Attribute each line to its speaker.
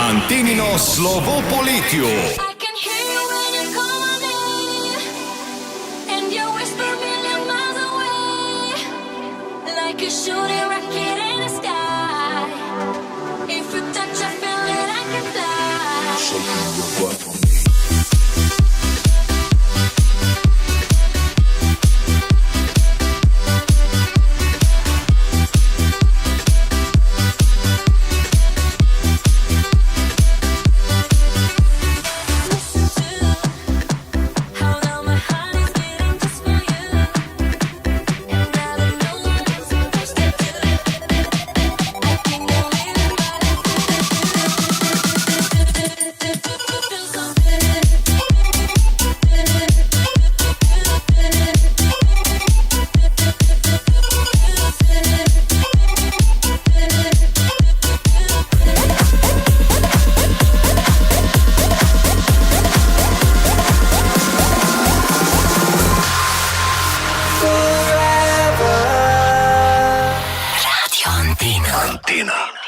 Speaker 1: Antinino slovo poletju.
Speaker 2: I can hear you when you call my name, and you whisper a million miles away, like a shooting rocket in the sky. If you touch, I feel it, I can fly.
Speaker 3: So bring your butt for me.
Speaker 1: Antina.